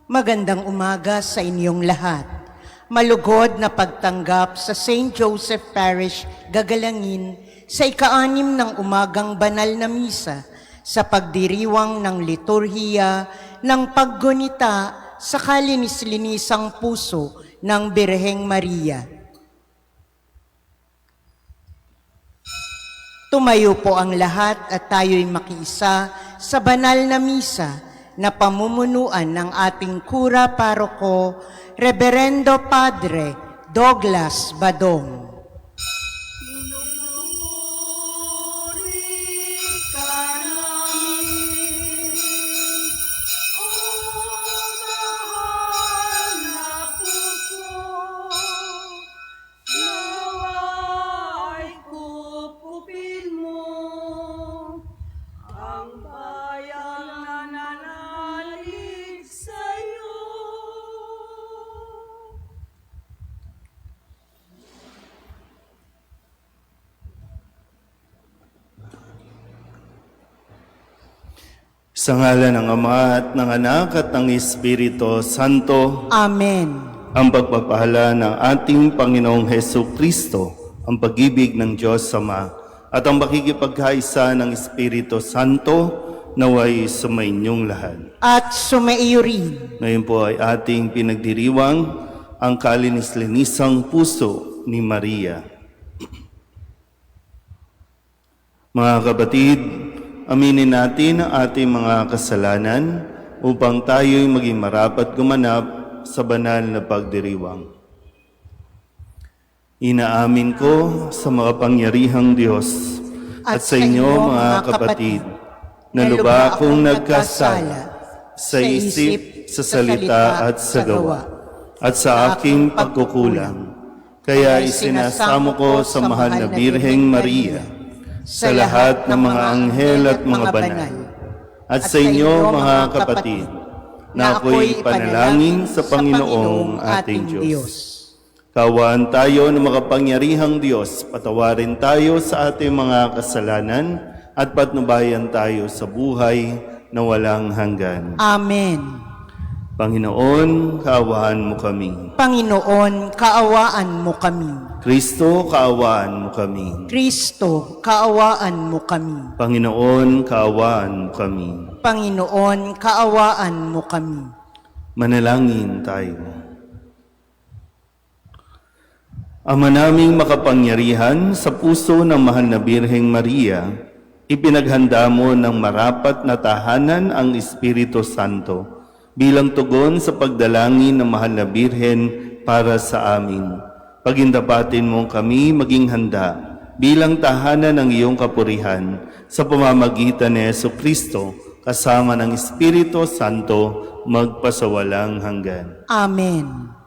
Magandang umaga sa inyong lahat. Malugod na pagtanggap sa St. Joseph Parish, Gagalangin sa ika-6 ng umagang banal na misa sa pagdiriwang ng liturhiya ng paggunita sa kalinis-linisang puso ng Birheng Maria. Tumayo po ang lahat at tayo'y makiisa sa banal na misa na pamumunuan ng ating kura paroko, Reverendo Padre Douglas Badong. Sa ngalan ng Ama at ng Anak at ng Espiritu Santo. Amen. Ang pagpapala ng ating Panginoong Hesus Kristo, ang pag-ibig ng Diyos Ama, at ang makikipagkaisa ng Espiritu Santo naway sumainyong lahat. At sumaiyo rin. Ngayon po ay ating pinagdiriwang ang kalinis-linisang puso ni Maria. Mga kapatid, aminin natin ang ating mga kasalanan upang tayo'y maging marapat gumanap sa banal na pagdiriwang. Inaamin ko sa makapangyarihang Diyos at sa inyo mga kapatid na lubha akong nagkasala sa isip, sa salita at sa gawa at sa aking pagkukulang. Kaya isinasamo ko sa mahal na Birheng Maria, sa lahat ng mga anghel at mga banal, at sa inyo mga kapatid, na ako'y panalangin sa Panginoong ating Diyos. Kaawaan tayo ng makapangyarihang Diyos, patawarin tayo sa ating mga kasalanan, at patnubayan tayo sa buhay na walang hanggan. Amen. Panginoon, kaawaan mo kami. Panginoon, kaawaan mo kami. Kristo, kaawaan mo kami. Kristo, kaawaan mo kami. Panginoon, kaawaan mo kami. Panginoon, kaawaan mo kami. Manalangin tayo. Ama naming makapangyarihan, sa puso ng mahal na Birheng Maria, ipinaghanda mo ng marapat na tahanan ang Espiritu Santo bilang tugon sa pagdalangin ng mahal na Birhen para sa amin. Pagindapatin mo kami maging handa bilang tahanan ng iyong kapurihan sa pamamagitan ni Jesucristo kasama ng Espiritu Santo magpasawalang hanggan. Amen.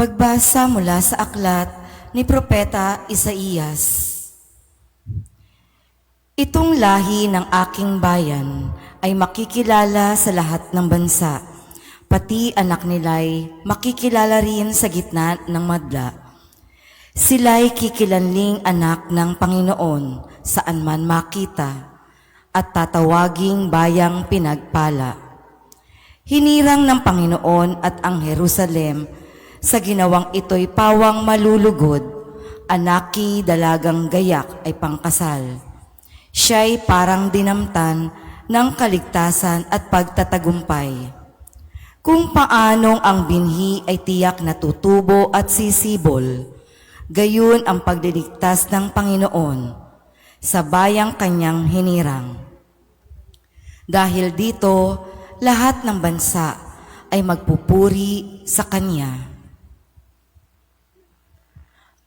Pagbasa mula sa aklat ni Propeta Isaías. Itong lahi ng aking bayan ay makikilala sa lahat ng bansa, pati anak nila'y makikilala rin sa gitna ng madla. Sila'y kikilanling anak ng Panginoon saan man makita, at tatawaging bayang pinagpala. Hinirang ng Panginoon at ang Jerusalem sa ginawang ito'y pawang malulugod, anaki dalagang gayak ay pangkasal. Siya'y parang dinamtan ng kaligtasan at pagtatagumpay. Kung paanong ang binhi ay tiyak na tutubo at sisibol, gayon ang pagliligtas ng Panginoon sa bayang kanyang hinirang. Dahil dito, lahat ng bansa ay magpupuri sa Kanya.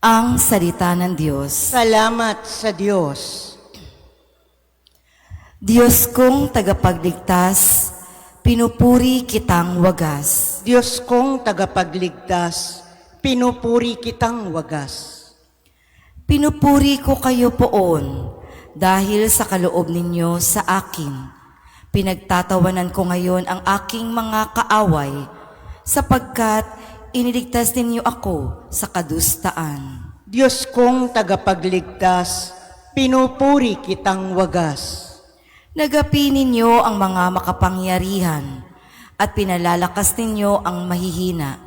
Ang salita ng Diyos. Salamat sa Diyos. Diyos kong tagapagligtas, pinupuri kitang wagas. Diyos kong tagapagligtas, pinupuri kitang wagas. Pinupuri ko kayo poon dahil sa kaloob ninyo sa akin. Pinagtatawanan ko ngayon ang aking mga kaaway sapagkat iniligtas ninyo ako sa kadustaan. Diyos kong tagapagligtas, pinupuri kitang wagas. Nagapi ninyo ang mga makapangyarihan at pinalalakas ninyo ang mahihina.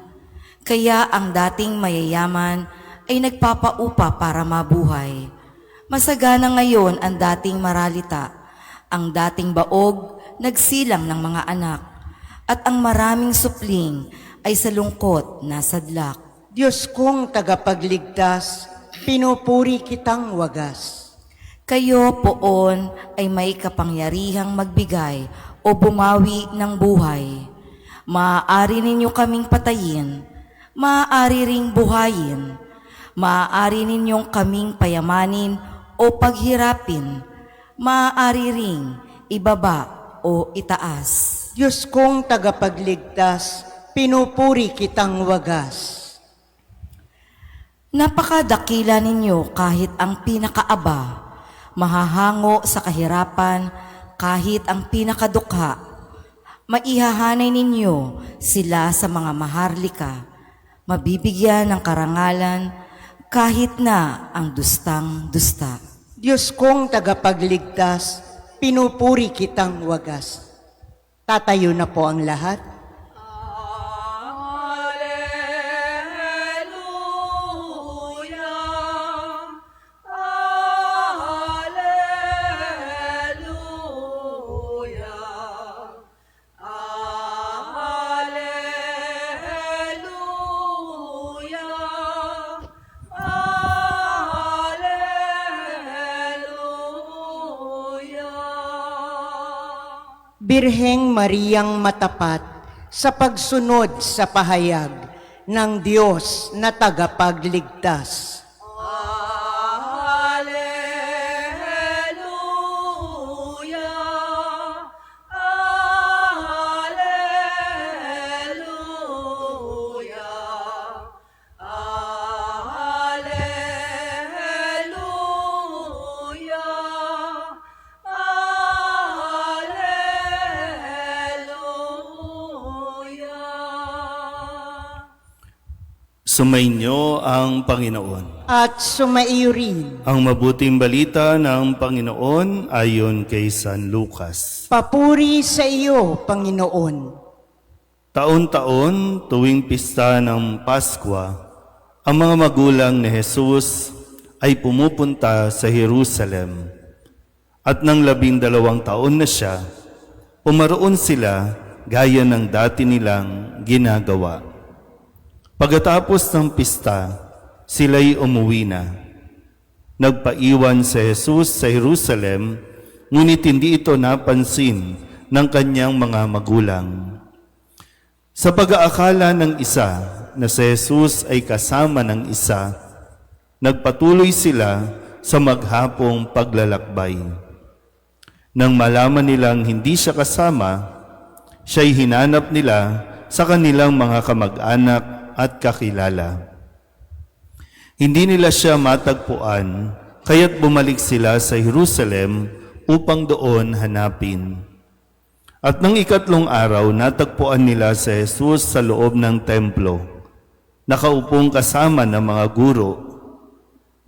Kaya ang dating mayayaman ay nagpapaupa para mabuhay. Masagana ngayon ang dating maralita, ang dating baog nagsilang ng mga anak, at ang maraming supling ay sa lungkot nasadlak. Diyos kong tagapagligtas, pinupuri kitang wagas. Kayo poon ay may kapangyarihang magbigay o bumawi ng buhay. Maaari ninyo kaming patayin, maaari ring buhayin, maaari ninyong kaming payamanin o paghirapin, maaari ring ibaba o itaas. Diyos kong tagapagligtas, pinupuri kitang wagas. Napakadakila ninyo kahit ang pinakaaba, mahahango sa kahirapan kahit ang pinakadukha. Maihahanay ninyo sila sa mga maharlika, mabibigyan ng karangalan kahit na ang dustang-dusta. Diyos kong tagapagligtas, pinupuri kitang wagas. Tatayo na po ang lahat. Birheng Mariang matapat sa pagsunod sa pahayag ng Diyos na tagapagligtas. Sumainyo ang Panginoon. At sumaiyo rin. Ang mabuting balita ng Panginoon ayon kay San Lucas. Papuri sa iyo, Panginoon. Taon-taon tuwing pista ng Paskwa, ang mga magulang ni Jesus ay pumupunta sa Jerusalem. At nang 12 taon na siya, pumaroon sila gaya ng dati nilang ginagawa. Pagkatapos ng pista, sila'y umuwi na. Nagpaiwan si Jesus sa Jerusalem, ngunit hindi ito napansin ng kanyang mga magulang. Sa pag-aakala ng isa na si Jesus ay kasama ng isa, nagpatuloy sila sa maghapong paglalakbay. Nang malaman nilang hindi siya kasama, siya'y hinanap nila sa kanilang mga kamag-anak at kakilala. Hindi nila siya matagpuan, kaya't bumalik sila sa Jerusalem upang doon hanapin. At nang 3 araw, natagpuan nila si Jesus sa loob ng templo, nakaupong kasama ng mga guro.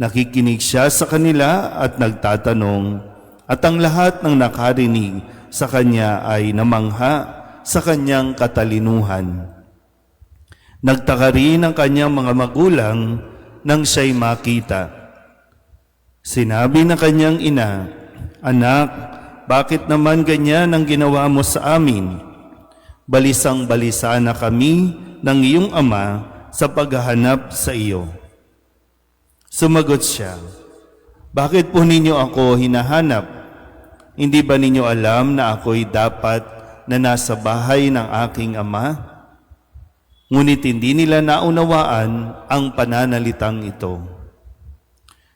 Nakikinig siya sa kanila at nagtatanong, at ang lahat ng nakarinig sa kanya ay namangha sa kanyang katalinuhan. Nagtaka rin ang kanyang mga magulang nang siya'y makita. Sinabi ng kanyang ina, "Anak, bakit naman ganyan ang ginawa mo sa amin? Balisang-balisa na kami ng iyong ama sa paghahanap sa iyo." Sumagot siya, "Bakit po ninyo ako hinahanap? Hindi ba ninyo alam na ako'y dapat na nasa bahay ng aking ama?" Ngunit hindi nila naunawaan ang pananalitang ito.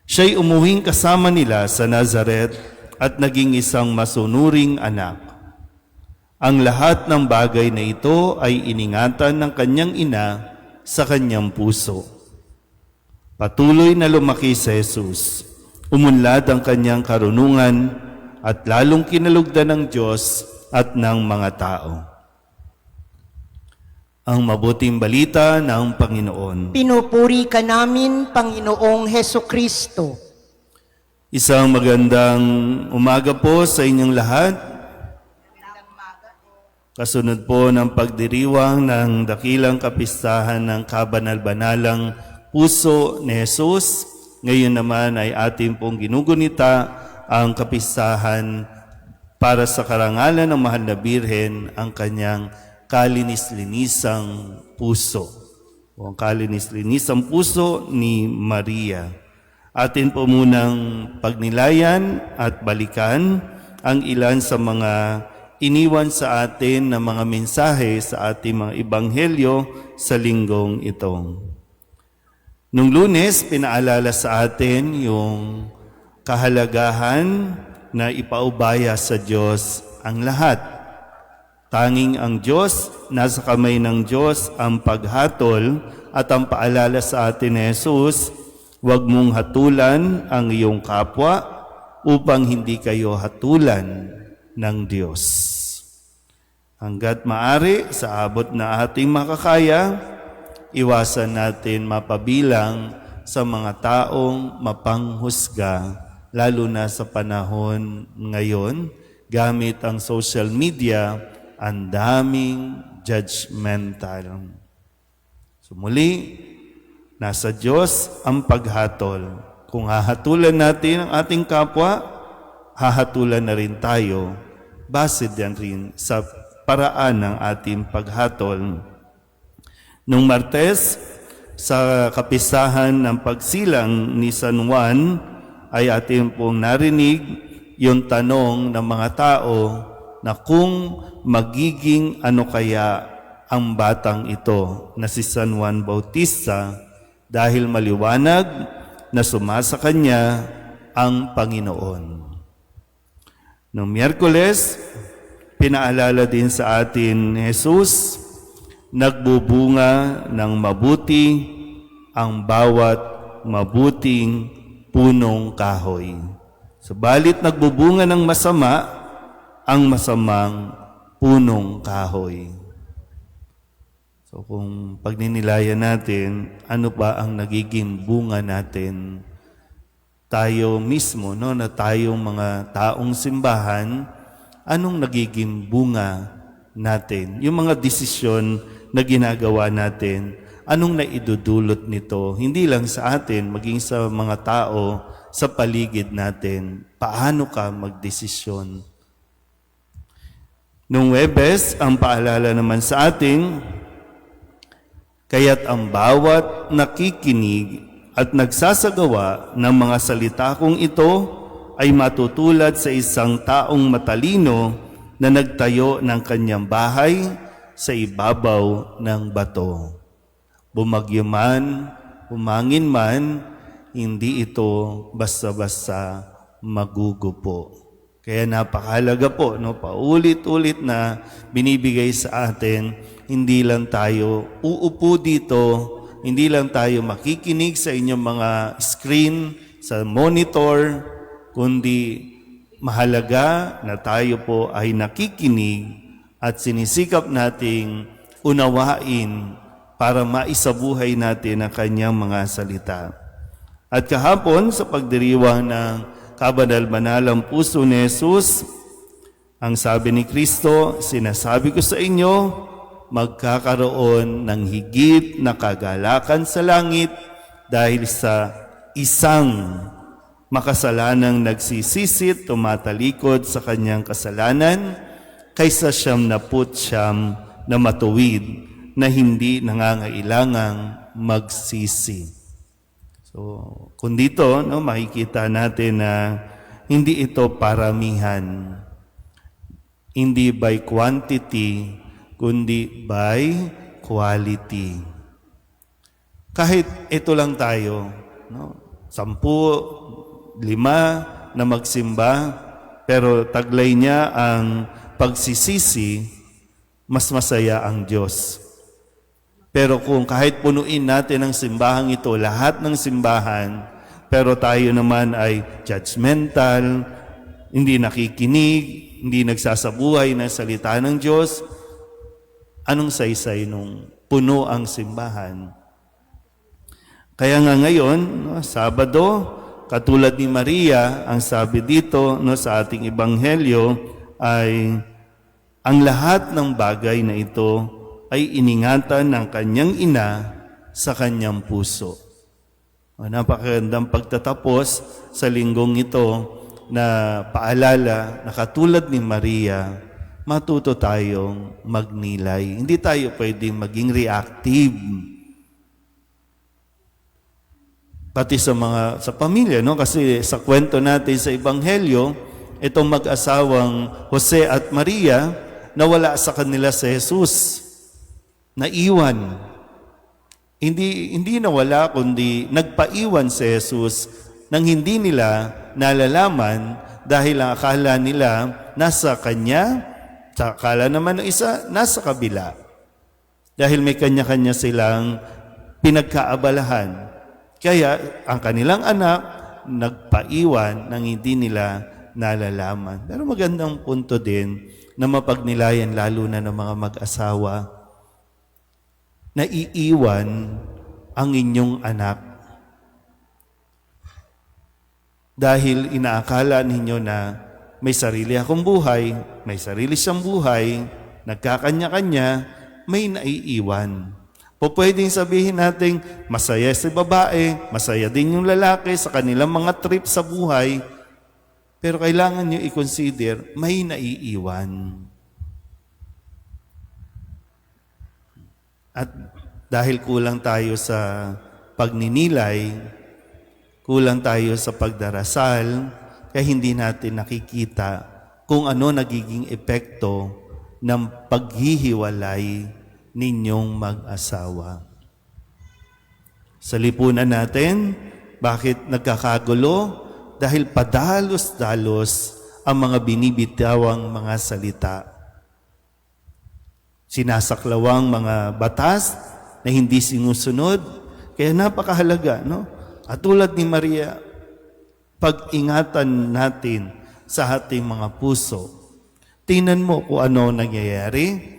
Siya'y umuwing kasama nila sa Nazaret at naging isang masunuring anak. Ang lahat ng bagay na ito ay iningatan ng kanyang ina sa kanyang puso. Patuloy na lumaki si Jesus. Umunlad ang kanyang karunungan at lalong kinalugdan ng Diyos at ng mga tao. Ang mabuting balita ng Panginoon. Pinupuri ka namin, Panginoong Heso Kristo. Isang magandang umaga po sa inyong lahat. Kasunod po ng pagdiriwang ng dakilang kapistahan ng kabanal-banalang puso ni Jesus, ngayon naman ay ating pong ginugunita ang kapistahan para sa karangalan ng Mahal na Birhen, ang kanyang kalinis-linisang puso. O ang kalinis-linisang puso ni Maria. Atin po munang pagnilayan at balikan ang ilan sa mga iniwan sa atin na mga mensahe sa ating mga ebanghelyo sa linggong ito. Nung Lunes, pinaalala sa atin yung kahalagahan na ipaubaya sa Diyos ang lahat. Tanging ang Diyos, nasa kamay ng Diyos ang paghatol at ang paalala sa atin ni Jesus, huwag mong hatulan ang iyong kapwa upang hindi kayo hatulan ng Diyos. Hanggat maaari, sa abot na ating makakaya, iwasan natin mapabilang sa mga taong mapanghusga, lalo na sa panahon ngayon, gamit ang social media, ang daming judgmental. So muli, nasa Diyos ang paghatol. Kung hahatulan natin ang ating kapwa, hahatulan na rin tayo. Base din rin sa paraan ng ating paghatol. Nung Martes, sa kapisahan ng pagsilang ni San Juan, ay ating pong narinig yung tanong ng mga tao na kung magiging ano kaya ang batang ito na si San Juan Bautista dahil maliwanag na sumasa kanya ang Panginoon. Noong Miyerkules, pinaalala din sa atin ni Jesus, nagbubunga ng mabuti ang bawat mabuting punong kahoy. Subalit nagbubunga ng masama ang masamang punong kahoy. So kung pagninilayan natin, ano ba ang nagiging bunga natin? Tayo mismo, no, na tayong mga taong simbahan, anong nagiging bunga natin? Yung mga desisyon na ginagawa natin, anong naidudulot nito? Hindi lang sa atin, maging sa mga tao sa paligid natin. Paano ka magdesisyon? Nung Huwebes, ang paalala naman sa atin, kaya't ang bawat nakikinig at nagsasagawa ng mga salita kong ito ay matutulad sa isang taong matalino na nagtayo ng kanyang bahay sa ibabaw ng bato. Bumagyo man, humangin man, hindi ito basta-basta magugupo. Kaya napakahalaga po, no, paulit-ulit na binibigay sa atin, hindi lang tayo uupo dito, hindi lang tayo makikinig sa inyong mga screen, sa monitor, kundi mahalaga na tayo po ay nakikinig at sinisikap nating unawain para maisabuhay natin ang kanyang mga salita. At kahapon sa pagdiriwang ng kabanal-banalang puso ni Jesus, ang sabi ni Kristo, sinasabi ko sa inyo, magkakaroon ng higit na kagalakan sa langit dahil sa isang makasalanang nagsisisit, tumatalikod sa kanyang kasalanan, kaysa 99 na matuwid na hindi nangangailangang magsisi. So, kung dito, no, makikita natin na hindi ito paramihan. Hindi by quantity, kundi by quality. Kahit ito lang tayo, no, 10, 5 na magsimba, pero taglay niya ang pagsisisi, mas masaya ang Diyos. Pero kung kahit punuin natin ang simbahang ito, lahat ng simbahan, pero tayo naman ay judgmental, hindi nakikinig, hindi nagsasabuhay ng salita ng Diyos, Anong saysay nung puno ang simbahan? Kaya nga ngayon, no, Sabado, katulad ni Maria, ang sabi dito no, sa ating ebanghelyo ay ang lahat ng bagay na ito ay iningatan ng kanyang ina sa kanyang puso. Napakagandang pagtatapos sa linggong ito na paalala na katulad ni Maria, matuto tayong magnilay. Hindi tayo pwedeng maging reactive. Pati sa pamilya, no? Kasi sa kwento natin sa Ebanghelyo, itong mag-asawang Jose at Maria, nawala sa kanila si Jesus. Naiwan. Hindi nawala, kundi nagpaiwan si Jesus nang hindi nila nalalaman dahil ang akala nila nasa kanya, sa akala naman ng isa, nasa kabila. Dahil may kanya-kanya silang pinagkaabalahan. Kaya ang kanilang anak nagpaiwan nang hindi nila nalalaman. Pero magandang punto din na mapagnilayan lalo na ng mga mag-asawa. Naiiwan ang inyong anak dahil inaakala ninyo na may sarili akong buhay, may sarili siyang buhay, nagkakanya-kanya, may naiiwan. Pwedeng sabihin natin, masaya si babae, masaya din yung lalaki sa kanilang mga trip sa buhay, pero kailangan nyo i-consider, may naiiwan. At dahil kulang tayo sa pagninilay, kulang tayo sa pagdarasal, kaya hindi natin nakikita kung ano nagiging epekto ng paghihiwalay ninyong mag-asawa. Sa lipunan natin, bakit nagkakagulo? Dahil padalos-dalos ang mga binibitawang mga salita. Sinasaklawang mga batas na hindi sinusunod. Kaya napakahalaga, no? At tulad ni Maria, pag-ingatan natin sa ating mga puso. Tingnan mo kung ano nangyayari.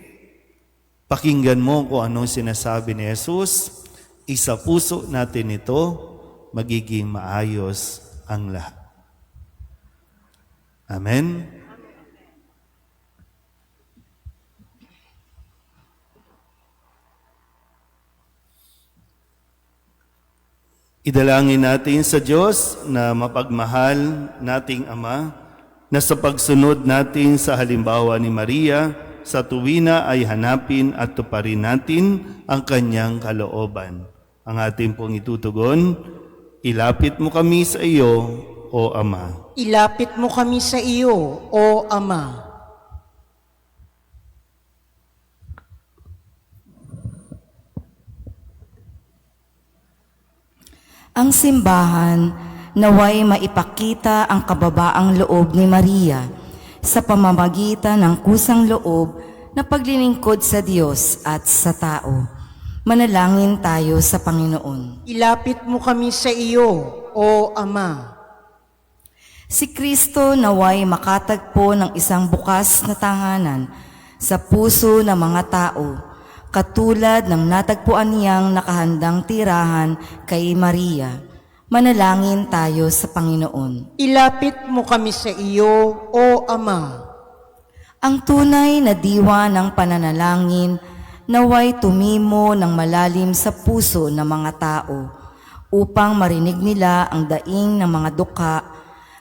Pakinggan mo kung anong sinasabi ni Jesus. Isa puso natin ito, magiging maayos ang lahat. Amen? Idalangin natin sa Diyos na mapagmahal nating Ama, na sa pagsunod natin sa halimbawa ni Maria, sa tuwina ay hanapin at tuparin natin ang kanyang kalooban. Ang ating pong itutugon, ilapit mo kami sa iyo, O Ama. Ilapit mo kami sa iyo, O Ama. Ang simbahan naway maipakita ang kababaang loob ni Maria sa pamamagitan ng kusang loob na paglilingkod sa Diyos at sa tao. Manalangin tayo sa Panginoon. Ilapit mo kami sa iyo, O Ama. Si Kristo naway makatagpo ng isang bukas na tahanan sa puso ng mga tao, katulad ng natagpuan niyang nakahandang tirahan kay Maria. Manalangin tayo sa Panginoon. Ilapit mo kami sa iyo, O Ama. Ang tunay na diwa ng pananalangin naway tumimo ng malalim sa puso ng mga tao upang marinig nila ang daing ng mga dukha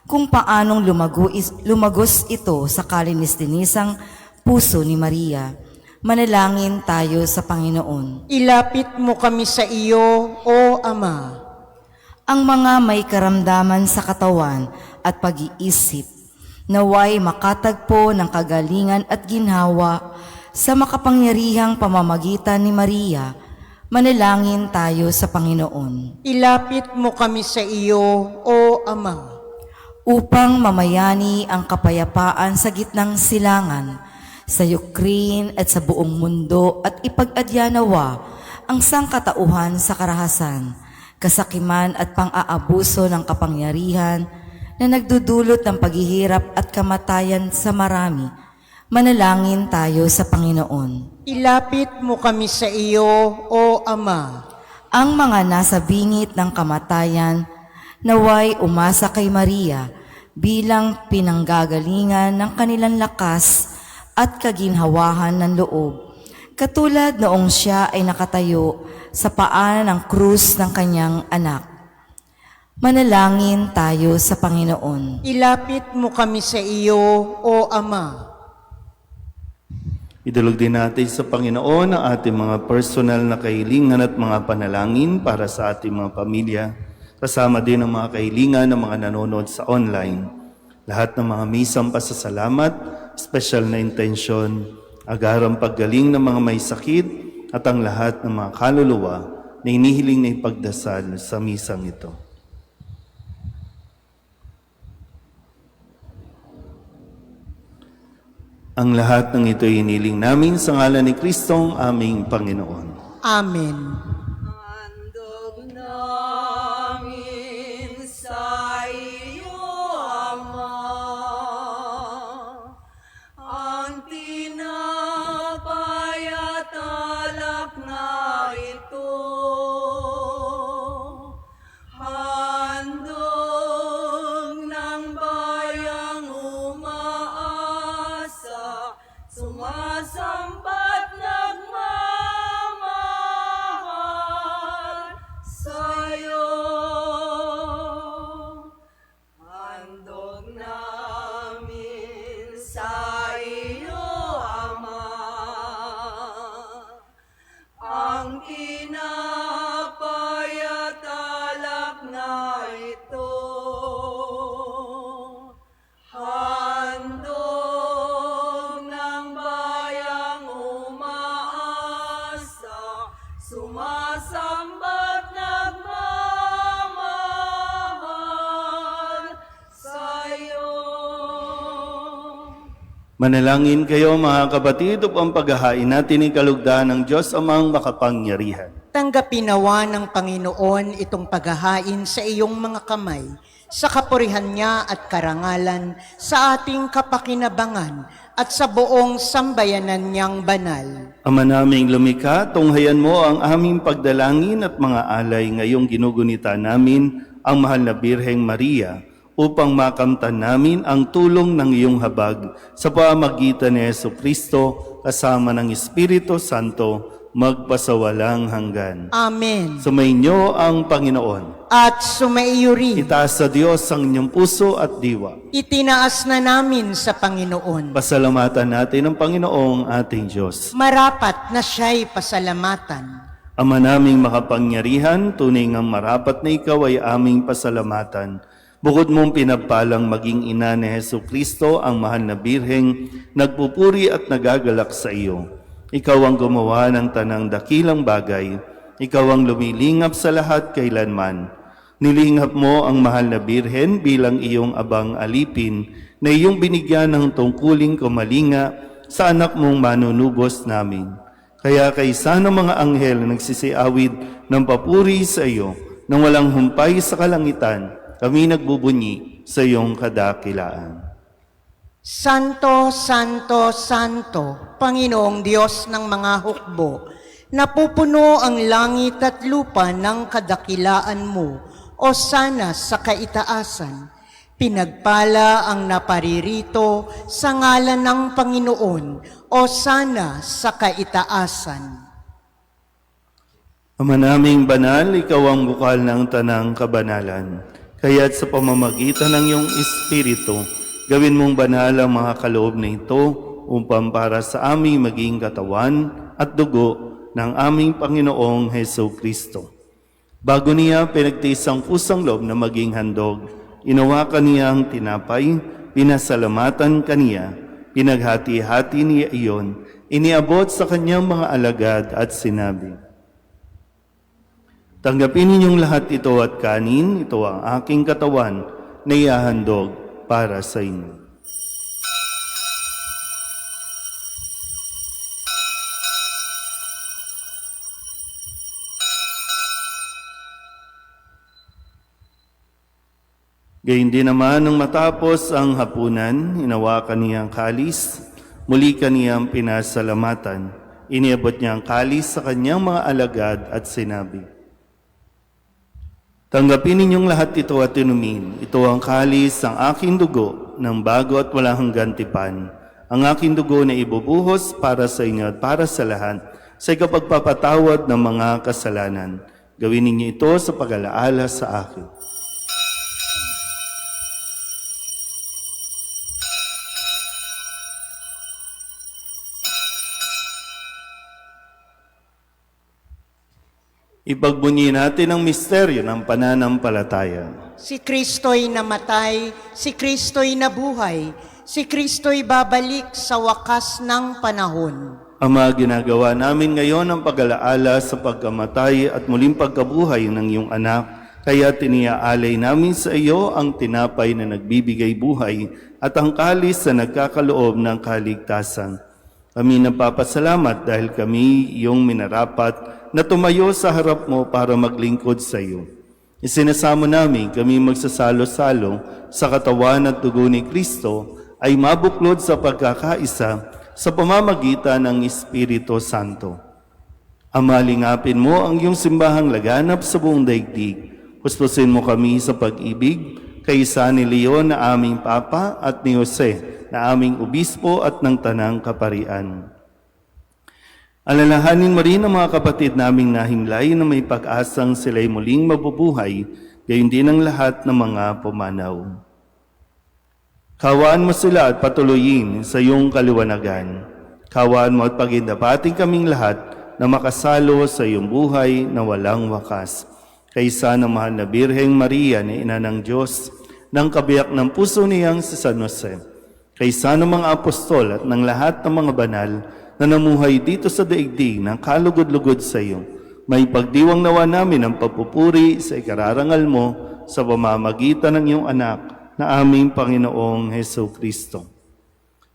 kung paanong lumagos ito sa kalinis-linisang puso ni Maria. Manalangin tayo sa Panginoon. Ilapit mo kami sa iyo, O Ama. Ang mga may karamdaman sa katawan at pag-iisip, naway makatagpo ng kagalingan at ginhawa sa makapangyarihang pamamagitan ni Maria. Manalangin tayo sa Panginoon. Ilapit mo kami sa iyo, O Ama. Upang mamayani ang kapayapaan sa gitnang silangan, sa Ukraine at sa buong mundo at ipag-adyanawa ang sangkatauhan sa karahasan, kasakiman at pang-aabuso ng kapangyarihan na nagdudulot ng paghihirap at kamatayan sa marami. Manalangin tayo sa Panginoon. Ilapit mo kami sa iyo, O Ama. Ang mga nasa bingit ng kamatayan, naway umasa kay Maria bilang pinanggagalingan ng kanilang lakas at kaginhawahan ng loob. Katulad noong siya ay nakatayo sa paanan ng krus ng kanyang anak. Manalangin tayo sa Panginoon. Ilapit mo kami sa iyo, O Ama. Idulog din natin sa Panginoon ang ating mga personal na kahilingan at mga panalangin para sa ating mga pamilya, kasama din ang mga kahilingan ng mga nanonood sa online. Lahat ng mga misang pasasalamat, special na intensyon, agarang paggaling ng mga may sakit at ang lahat ng mga kaluluwa na inihiling na ipagdasal sa misang ito. Ang lahat ng ito ay hiniling namin sa ngalan ni Kristong aming Panginoon. Amen. Handog namin sa iyo, Ama, ang tinapay at alak na ito. Handog ng bayang umaasa, sumasambat nagmamahal sa'yo. Handog namin sa iyo, Ama, ang tinapay at alak na ito. Handog ng bayang umaasa, sumasambat nagmamahal sa'yo. Manalangin kayo mga kapatid upang paghahain natin ang kalugdan ng Diyos amang makapangyarihan. Tanggapin nawa ng Panginoon itong paghahain sa iyong mga kamay, sa kapurihan niya at karangalan, sa ating kapakinabangan at sa buong sambayanan niyang banal. Ama naming lumikha, tunghayan mo ang aming pagdalangin at mga alay ngayong ginugunita namin ang mahal na Birheng Maria upang makamtan namin ang tulong ng iyong habag sa pamamagitan ni Jesucristo kasama ng Espiritu Santo magpasawalang hanggan. Amen. Sumainyo ang Panginoon. At sumaiyo rin. Itaas sa Diyos ang inyong puso at diwa. Itinaas na namin sa Panginoon. Pasalamatan natin ang Panginoong ating Diyos. Marapat na siya'y pasalamatan. Ama naming makapangyarihan, tunay ngang marapat na ikaw ay aming pasalamatan. Bukod mong pinagpalang maging ina ni Jesucristo, ang mahal na Birheng, nagpupuri at nagagalak sa iyo. Ikaw ang gumawa ng tanang dakilang bagay. Ikaw ang lumilingap sa lahat kailanman. Nilingap mo ang mahal na Birhen bilang iyong abang alipin na iyong binigyan ng tungkuling kumalinga sa anak mong manunubos namin. Kaya kaysa ng mga anghel na nagsisiawid ng papuri sa iyo nang walang humpay sa kalangitan, kami nagbubunyi sa iyong kadakilaan. Santo, Santo, Santo, Panginoong Diyos ng mga hukbo, napupuno ang langit at lupa ng kadakilaan mo, o sana sa kaitaasan. Pinagpala ang naparirito sa ngalan ng Panginoon, o sana sa kaitaasan. Ama naming banal, ikaw ang bukal ng tanang kabanalan. Kaya't sa pamamagitan ng iyong Espiritu, gawin mong banal ang mga kaloob na ito upang para sa aming maging katawan at dugo ng aming Panginoong Jesucristo. Bago niya pinagtiis ang kusang loob na maging handog, inawakan niya ang tinapay, pinasalamatan kaniya, pinaghati-hati niya iyon, iniabot sa kanyang mga alagad at sinabi, "Tanggapin ninyong lahat ito at kanin, ito ang aking katawan na ihahandog para sa inyo." Gayun din naman nang matapos ang hapunan, hinawakan niya ang kalis, Muli kaniyang pinasalamatan. Iniabot niya ang kalis sa kanyang mga alagad at sinabi, "Tanggapin ninyong lahat ito at inumin. Ito ang kalis ng aking dugo ng bago at walang hanggan tipan. Ang aking dugo na ibubuhos para sa inyo at para sa lahat sa ikapagpapatawad ng mga kasalanan. Gawin ninyo ito sa pag-alaala sa akin." Ipagbunyi natin ang misteryo ng pananampalataya. Si Kristo'y namatay, si Kristo'y nabuhay, si Kristo'y babalik sa wakas ng panahon. Ama, ginagawa namin ngayon ang pag-alaala sa pagkamatay at muling pagkabuhay ng iyong anak, kaya tiniaalay namin sa iyo ang tinapay na nagbibigay buhay at ang kalis na nagkakaloob ng kaligtasan. Kami napapasalamat dahil kami iyong minarapat na tumayo sa harap mo para maglingkod sa iyo. Isinasamo namin kami magsasalo-salo sa katawan at dugo ni Kristo ay mabuklod sa pagkakaisa sa pamamagitan ng Espiritu Santo. Ama, lingapin mo ang iyong simbahang laganap sa buong daigdig. Puspusin mo kami sa pag-ibig kay San Leon na aming Papa at ni Jose na aming Obispo at ng Tanang Kaparian. Alalahanin mo rin ang mga kapatid naming nahimlay na may pag-asang sila'y muling mabubuhay, gayon din ang lahat ng mga pumanaw. Kawaan mo sila at patuloyin sa iyong kaliwanagan. Kawaan mo at pagindapating kaming lahat na makasalo sa iyong buhay na walang wakas. Kaysa ng mahal na Birheng Maria na Ina ng Diyos, ng kabiyak ng puso niyang si San Jose, kaysa ng mga apostol at ng lahat ng mga banal na namuhay dito sa daigdig ng kalugod-lugod sa iyo, may pagdiwang nawa namin ang papupuri sa ikararangal mo sa pamamagitan ng iyong anak na aming Panginoong Hesukristo.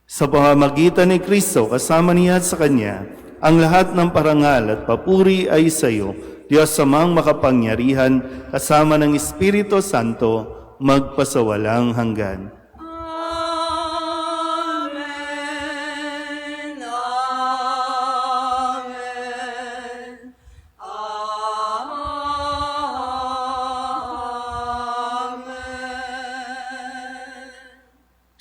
Sa pamamagitan ni Kristo, kasama niya at sa Kanya, ang lahat ng parangal at papuri ay sa iyo, Diyos Amang makapangyarihan, kasama ng Espiritu Santo, magpasawalang hanggan. Amen. Amen. Amen.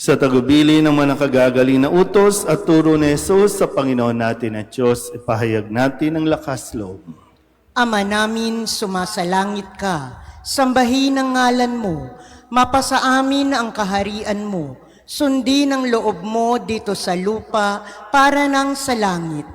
Sa tagubili ng mga nakagagaling na utos at turo ni Jesus sa Panginoon natin at Diyos, ipahayag natin ang lakas loob. Ama namin, sumasalangit ka, sambahin ang ngalan mo, mapasa amin ang kaharian mo, sundin ang loob mo dito sa lupa para nang sa langit.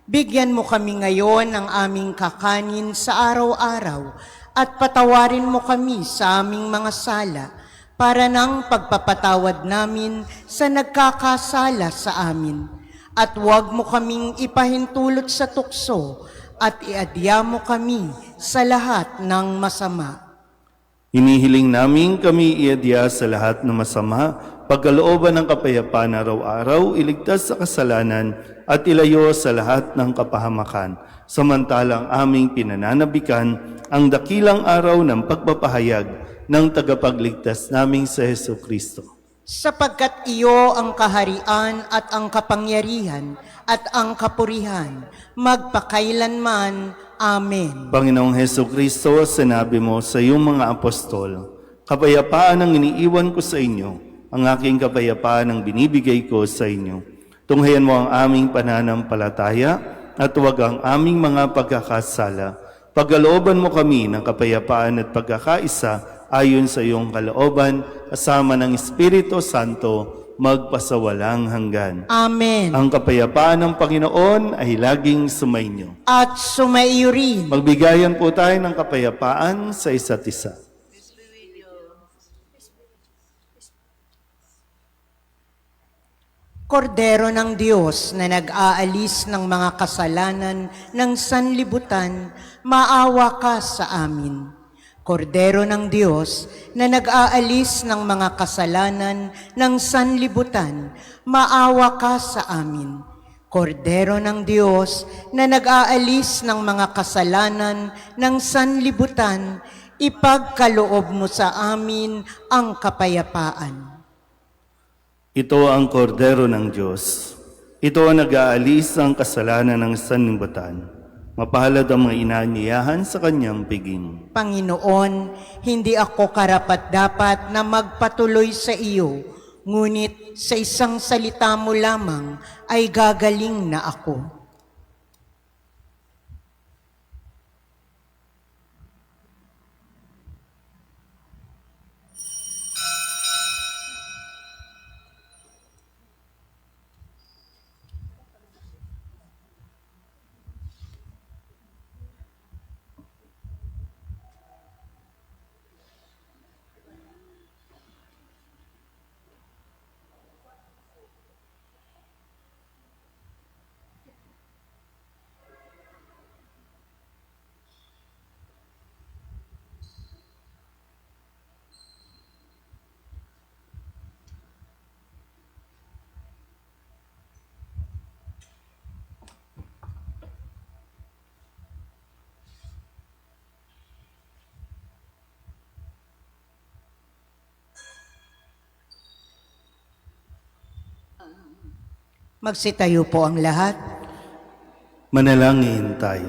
Bigyan mo kami ngayon ng aming kakanin sa araw-araw at patawarin mo kami sa aming mga sala para nang pagpapatawad namin sa nagkakasala sa amin. At huwag mo kaming ipahintulot sa tukso at iadya mo kami sa lahat ng masama. Hinihiling namin kami iadya sa lahat ng masama, pagkalooban ng kapayapaan araw-araw, iligtas sa kasalanan at ilayo sa lahat ng kapahamakan. Samantalang aming pinananabikan ang dakilang araw ng pagpapahayag ng tagapagligtas naming sa Hesukristo. Sapagkat iyo ang kaharian at ang kapangyarihan at ang kapurihan, magpakailanman. Amen. Panginoong Hesukristo, sinabi mo sa iyong mga apostol, kapayapaan ang iniiwan ko sa inyo, ang aking kapayapaan ang binibigay ko sa inyo. Tunghayan mo ang aming pananampalataya at huwag ang aming mga pagkakasala. Pagkalooban mo kami ng kapayapaan at pagkakaisa ayon sa iyong kalooban, kasama ng Espiritu Santo, magpasawalang hanggan. Amen. Ang kapayapaan ng Panginoon ay laging sumainyo. At sumaiyo rin. Magbigayan po tayo ng kapayapaan sa isa't isa. Kordero ng Diyos na nag-aalis ng mga kasalanan ng sanlibutan, maawa ka sa amin. Kordero ng Diyos na nag-aalis ng mga kasalanan ng sanlibutan, maawa ka sa amin. Kordero ng Diyos na nag-aalis ng mga kasalanan ng sanlibutan, ipagkaloob mo sa amin ang kapayapaan. Ito ang kordero ng Diyos. Ito ang nag-aalis ang kasalanan ng sanlibutan. Mapalad ang mga inaanyayahan sa kanyang piging. Panginoon, hindi ako karapat-dapat na magpatuloy sa iyo, ngunit sa isang salita mo lamang ay gagaling na ako. Magsitayo po ang lahat. Manalangin tayo.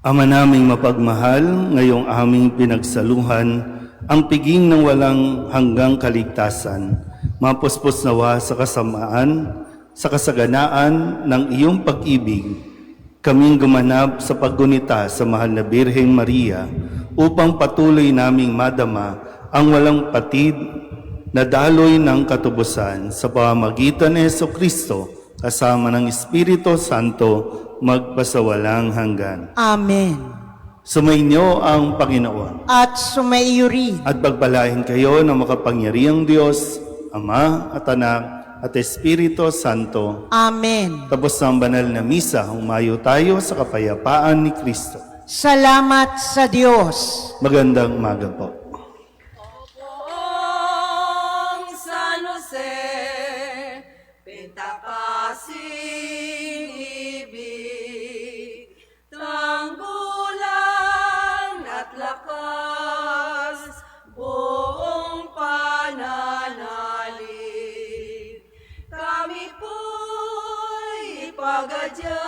Ama naming mapagmahal, ngayong aming pinagsaluhan ang piging ng walang hanggang kaligtasan, mapuspos nawa sa kasamaan, sa kasaganaan ng iyong pag-ibig, kaming gumanap sa paggunita sa mahal na Birheng Maria upang patuloy naming madama ang walang patid na daloy ng katubusan sa pamamagitan ni Jesucristo kasama ng Espiritu Santo magpasawalang hanggan. Amen. Sumainyo ang Panginoon At sumaiyo rin. at pagpalain kayo ng makapangyarihang Diyos, Ama at Anak at Espiritu Santo. Amen. Tapos ng banal na misa, humayo tayo sa kapayapaan ni Kristo. Salamat sa Diyos. Magandang umaga po. Poong San Jose, pintakasing ibig, tanggulan at lakas, buong pananalig. Kami po'y ipagadya